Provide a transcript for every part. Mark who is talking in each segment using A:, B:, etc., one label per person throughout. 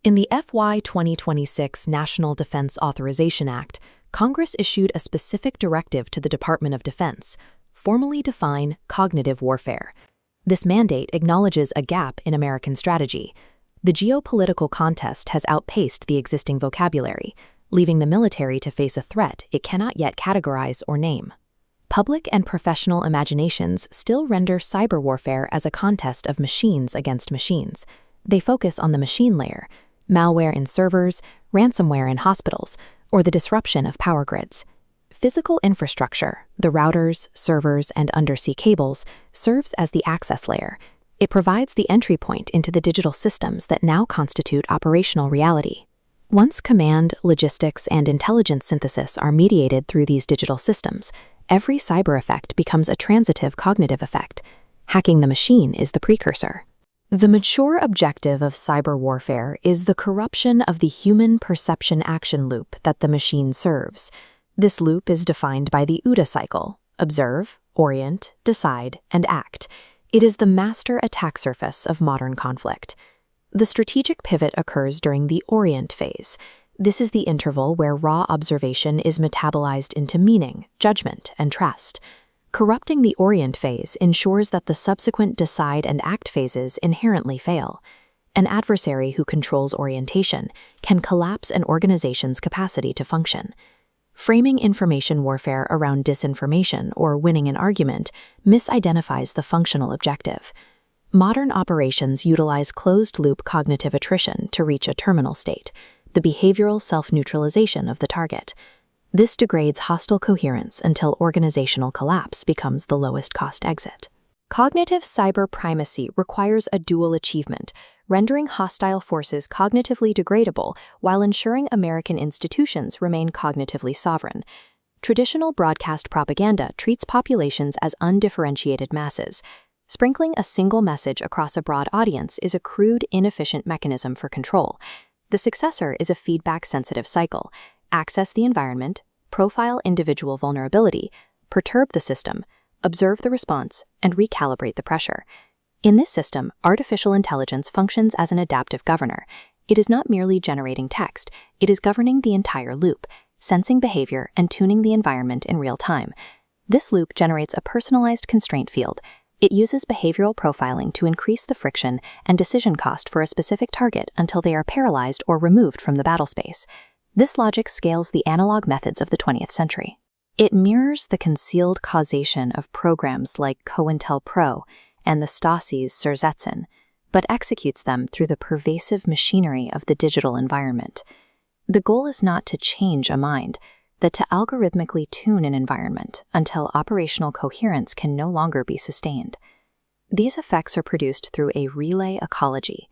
A: In the FY 2026 National Defense Authorization Act, Congress issued a specific directive to the Department of Defense, formally define cognitive warfare. This mandate acknowledges a gap in American strategy. The geopolitical contest has outpaced the existing vocabulary, leaving the military to face a threat it cannot yet categorize or name. Public and professional imaginations still render cyber warfare as a contest of machines against machines. They focus on the machine layer, malware in servers, ransomware in hospitals, or the disruption of power grids. Physical infrastructure, the routers, servers, and undersea cables, serves as the access layer. It provides the entry point into the digital systems that now constitute operational reality. Once command, logistics, and intelligence synthesis are mediated through these digital systems, every cyber effect becomes a transitive cognitive effect. Hacking the machine is the precursor. The mature objective of cyber warfare is the corruption of the human perception-action loop that the machine serves. This loop is defined by the OODA cycle: observe, orient, decide, and act. It is the master attack surface of modern conflict. The strategic pivot occurs during the orient phase. This is the interval where raw observation is metabolized into meaning, judgment, and trust. Corrupting the orient phase ensures that the subsequent decide and act phases inherently fail. An adversary who controls orientation can collapse an organization's capacity to function. Framing information warfare around disinformation or winning an argument misidentifies the functional objective. Modern operations utilize closed-loop cognitive attrition to reach a terminal state, the behavioral self-neutralization of the target. This degrades hostile coherence until organizational collapse becomes the lowest-cost exit. Cognitive cyber primacy requires a dual achievement, rendering hostile forces cognitively degradable while ensuring American institutions remain cognitively sovereign. Traditional broadcast propaganda treats populations as undifferentiated masses. Sprinkling a single message across a broad audience is a crude, inefficient mechanism for control. The successor is a feedback-sensitive cycle. Access the environment, profile individual vulnerability, perturb the system, observe the response, and recalibrate the pressure. In this system, artificial intelligence functions as an adaptive governor. It is not merely generating text, it is governing the entire loop, sensing behavior and tuning the environment in real time. This loop generates a personalized constraint field. It uses behavioral profiling to increase the friction and decision cost for a specific target until they are paralyzed or removed from the battle space. This logic scales the analog methods of the 20th century. It mirrors the concealed causation of programs like COINTELPRO and the Stasi's Surzetsen, but executes them through the pervasive machinery of the digital environment. The goal is not to change a mind, but to algorithmically tune an environment until operational coherence can no longer be sustained. These effects are produced through a relay ecology.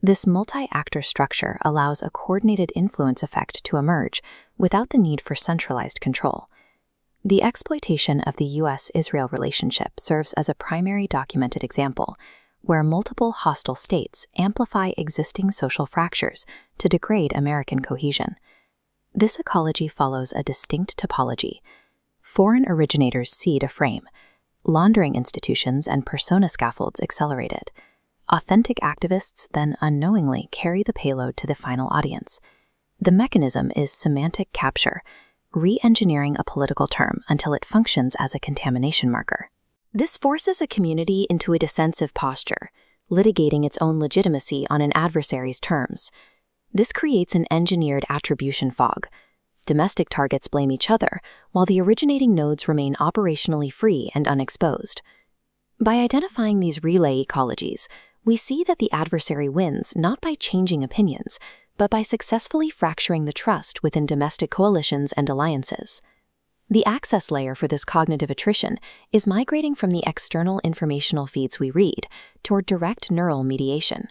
A: This multi-actor structure allows a coordinated influence effect to emerge without the need for centralized control. The exploitation of the U.S.-Israel relationship serves as a primary documented example, where multiple hostile states amplify existing social fractures to degrade American cohesion. This ecology follows a distinct topology. Foreign originators seed a frame. Laundering institutions and persona scaffolds accelerate it. Authentic activists then unknowingly carry the payload to the final audience. The mechanism is semantic capture, re-engineering a political term until it functions as a contamination marker. This forces a community into a defensive posture, litigating its own legitimacy on an adversary's terms. This creates an engineered attribution fog. Domestic targets blame each other, while the originating nodes remain operationally free and unexposed. By identifying these relay ecologies, we see that the adversary wins not by changing opinions, but by successfully fracturing the trust within domestic coalitions and alliances. The access layer for this cognitive attrition is migrating from the external informational feeds we read toward direct neural mediation.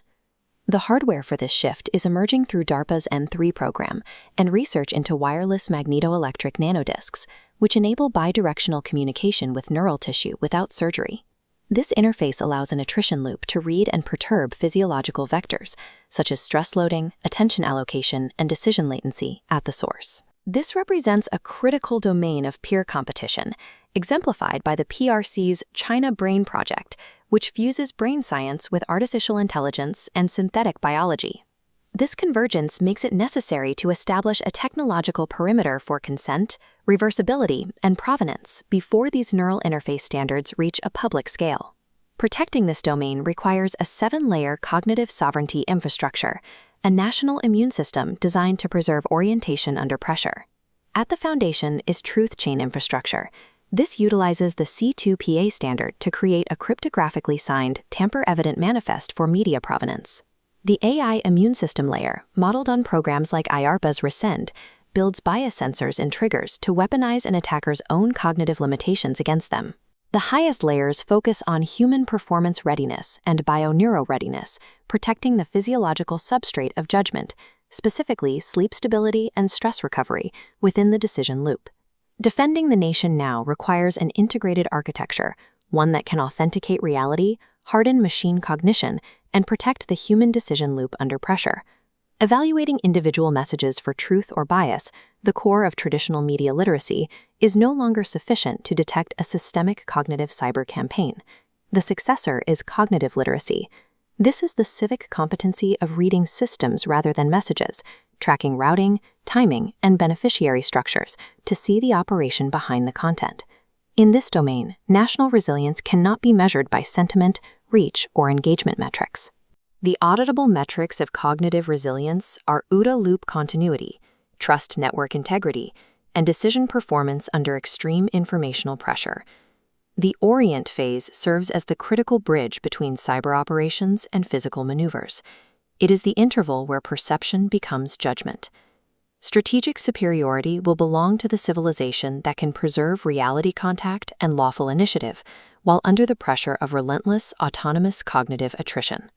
A: The hardware for this shift is emerging through DARPA's N3 program and research into wireless magnetoelectric nanodiscs, which enable bidirectional communication with neural tissue without surgery. This interface allows an attrition loop to read and perturb physiological vectors, such as stress loading, attention allocation, and decision latency at the source. This represents a critical domain of peer competition, exemplified by the PRC's China Brain Project, which fuses brain science with artificial intelligence and synthetic biology. This convergence makes it necessary to establish a technological perimeter for consent, reversibility, and provenance before these neural interface standards reach a public scale. Protecting this domain requires a 7-layer cognitive sovereignty infrastructure, a national immune system designed to preserve orientation under pressure. At the foundation is truth chain infrastructure. This utilizes the C2PA standard to create a cryptographically signed, tamper-evident manifest for media provenance. The AI immune system layer, modeled on programs like IARPA's Resend, builds bias sensors and triggers to weaponize an attacker's own cognitive limitations against them. The highest layers focus on human performance readiness and bioneural readiness, protecting the physiological substrate of judgment, specifically sleep stability and stress recovery, within the decision loop. Defending the nation now requires an integrated architecture, one that can authenticate reality, harden machine cognition, and protect the human decision loop under pressure. Evaluating individual messages for truth or bias, the core of traditional media literacy, is no longer sufficient to detect a systemic cognitive cyber campaign. The successor is cognitive literacy. This is the civic competency of reading systems rather than messages, tracking routing, timing, and beneficiary structures to see the operation behind the content. In this domain, national resilience cannot be measured by sentiment, reach, or engagement metrics. The auditable metrics of cognitive resilience are OODA loop continuity, trust network integrity, and decision performance under extreme informational pressure. The orient phase serves as the critical bridge between cyber operations and physical maneuvers. It is the interval where perception becomes judgment. Strategic superiority will belong to the civilization that can preserve reality contact and lawful initiative, while under the pressure of relentless, autonomous cognitive attrition.